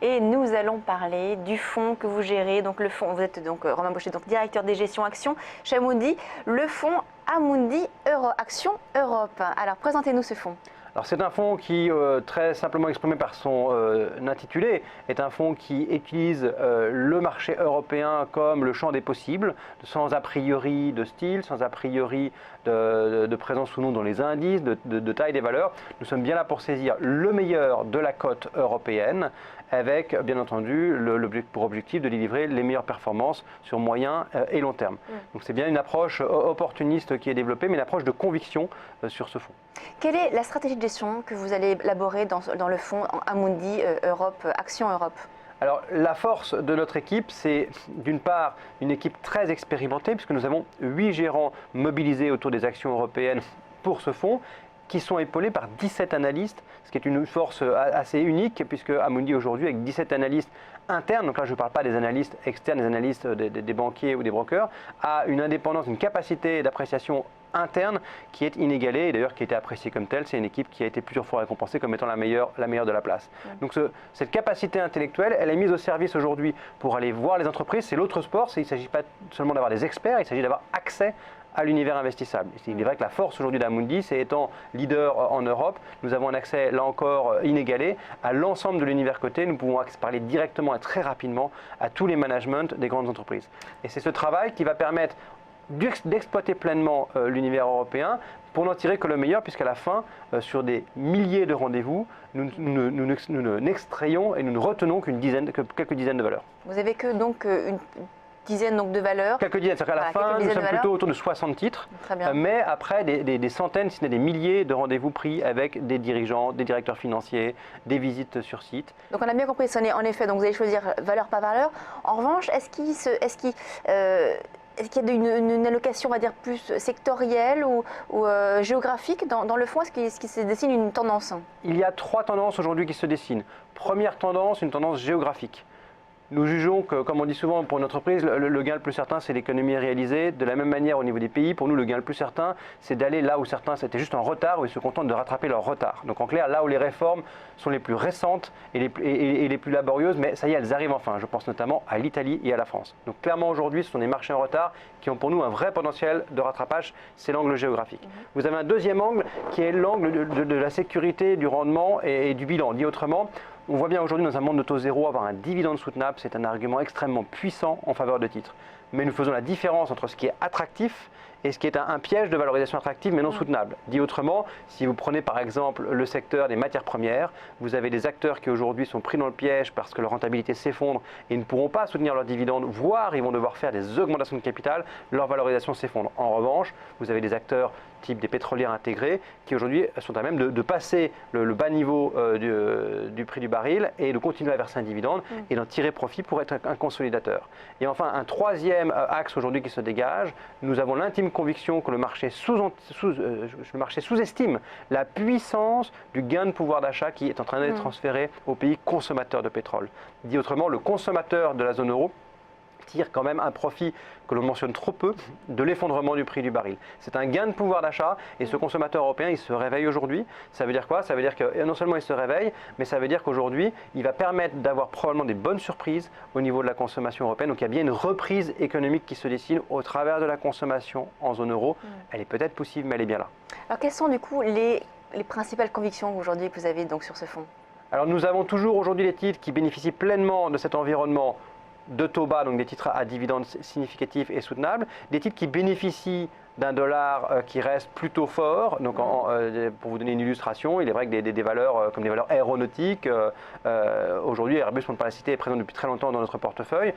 et nous allons parler du fonds que vous gérez. Donc le fonds, vous êtes donc Romain Baucher, donc directeur des gestions actions chez Amundi, le fonds Amundi Action Europe. Alors présentez-nous ce fonds. Alors c'est un fonds qui, très simplement exprimé par son intitulé, est un fonds qui utilise le marché européen comme le champ des possibles, sans a priori de style, sans a priori de présence ou non dans les indices, de taille des valeurs. Nous sommes bien là pour saisir le meilleur de la cote européenne, avec bien entendu pour objectif de délivrer les meilleures performances sur moyen et long terme. Donc c'est bien une approche opportuniste qui est développée, mais une approche de conviction sur ce fonds. Quelle est la stratégie de gestion que vous allez élaborer dans le fonds Amundi Action Europe? Alors la force de notre équipe, c'est d'une part une équipe très expérimentée, puisque nous avons 8 gérants mobilisés autour des actions européennes pour ce fonds, qui sont épaulés par 17 analystes, ce qui est une force assez unique, puisque Amundi aujourd'hui, avec 17 analystes internes, donc là je ne parle pas des analystes externes, des analystes des banquiers ou des brokers, a une indépendance, une capacité d'appréciation interne qui est inégalée et d'ailleurs qui a été appréciée comme telle. C'est une équipe qui a été plusieurs fois récompensée comme étant la meilleure de la place. Donc cette capacité intellectuelle, elle est mise au service aujourd'hui pour aller voir les entreprises. C'est l'autre sport, il ne s'agit pas seulement d'avoir des experts, il s'agit d'avoir accès à l'univers investissable. Il est vrai que la force aujourd'hui d'Amundi, c'est étant leader en Europe, nous avons un accès là encore inégalé à l'ensemble de l'univers coté. Nous pouvons parler directement et très rapidement à tous les managements des grandes entreprises. Et c'est ce travail qui va permettre d'exploiter pleinement l'univers européen pour n'en tirer que le meilleur, puisqu'à la fin, sur des milliers de rendez-vous, nous n'extrayons et nous ne retenons que quelques dizaines de valeurs. Vous avez que donc une dizaine donc, de valeurs. Quelques dizaines, c'est-à-dire qu'à la fin, nous sommes plutôt autour de 60 titres, mais après des centaines, si ce n'est des milliers de rendez-vous pris avec des dirigeants, des directeurs financiers, des visites sur site. Donc on a bien compris, en effet, donc vous allez choisir valeur par valeur. En revanche, est-ce qu'il y a une allocation, on va dire, plus sectorielle ou géographique dans le fonds? Est-ce qu'il se dessine une tendance? Il y a 3 tendances aujourd'hui qui se dessinent. Première tendance, une tendance géographique. Nous jugeons que, comme on dit souvent pour une entreprise, le gain le plus certain, c'est l'économie réalisée. De la même manière, au niveau des pays, pour nous, le gain le plus certain, c'est d'aller là où certains étaient juste en retard, où ils se contentent de rattraper leur retard. Donc en clair, là où les réformes sont les plus récentes et les plus laborieuses, mais ça y est, elles arrivent enfin. Je pense notamment à l'Italie et à la France. Donc clairement, aujourd'hui, ce sont des marchés en retard qui ont pour nous un vrai potentiel de rattrapage, c'est l'angle géographique. Vous avez un deuxième angle qui est l'angle de la sécurité, du rendement et du bilan. Dit autrement, on voit bien aujourd'hui dans un monde de taux zéro, avoir un dividende soutenable, c'est un argument extrêmement puissant en faveur de titres. Mais nous faisons la différence entre ce qui est attractif et ce qui est un piège de valorisation attractive mais non soutenable. Dit autrement, si vous prenez par exemple le secteur des matières premières, vous avez des acteurs qui aujourd'hui sont pris dans le piège parce que leur rentabilité s'effondre et ne pourront pas soutenir leurs dividendes, voire ils vont devoir faire des augmentations de capital, leur valorisation s'effondre. En revanche, vous avez des acteurs type des pétrolières intégrées qui aujourd'hui sont à même de passer le bas niveau du prix du baril et de continuer à verser un dividende et d'en tirer profit pour être un consolidateur. Et enfin, un troisième axe aujourd'hui qui se dégage, nous avons l'intime conviction que le marché sous-estime la puissance du gain de pouvoir d'achat qui est en train d'être transféré aux pays consommateurs de pétrole. Dit autrement, le consommateur de la zone euro tire quand même un profit que l'on mentionne trop peu de l'effondrement du prix du baril. C'est un gain de pouvoir d'achat et ce consommateur européen, il se réveille aujourd'hui. Ça veut dire quoi? Ça veut dire que non seulement il se réveille, mais ça veut dire qu'aujourd'hui, il va permettre d'avoir probablement des bonnes surprises au niveau de la consommation européenne. Donc il y a bien une reprise économique qui se dessine au travers de la consommation en zone euro. Elle est peut-être possible, mais elle est bien là. Alors quelles sont du coup les principales convictions aujourd'hui que vous avez donc sur ce fonds? Alors nous avons toujours aujourd'hui des titres qui bénéficient pleinement de cet environnement de taux bas, donc des titres à dividendes significatifs et soutenables, des titres qui bénéficient d'un dollar qui reste plutôt fort. Donc pour vous donner une illustration, il est vrai que des valeurs comme des valeurs aéronautiques, aujourd'hui Airbus, pour ne pas la citer, est présent depuis très longtemps dans notre portefeuille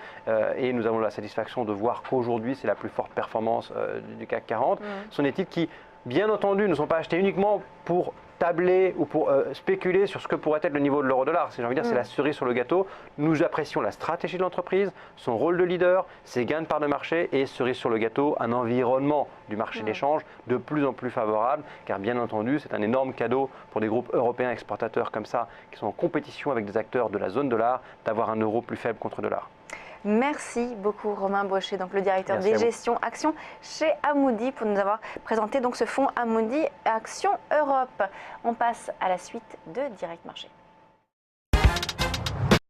et nous avons la satisfaction de voir qu'aujourd'hui c'est la plus forte performance du CAC 40. Ce sont des titres qui, bien entendu, ne sont pas achetés uniquement pour tabler ou pour spéculer sur ce que pourrait être le niveau de l'euro-dollar. J'ai envie de dire, c'est la cerise sur le gâteau. Nous apprécions la stratégie de l'entreprise, son rôle de leader, ses gains de part de marché et cerise sur le gâteau, un environnement du marché d'échange de plus en plus favorable, car bien entendu, c'est un énorme cadeau pour des groupes européens exportateurs comme ça, qui sont en compétition avec des acteurs de la zone dollar, d'avoir un euro plus faible contre dollar. Merci beaucoup Romain Baucher, donc le directeur des gestions actions chez Amundi, pour nous avoir présenté donc ce fonds Amundi Action Europe. On passe à la suite de Direct Marché.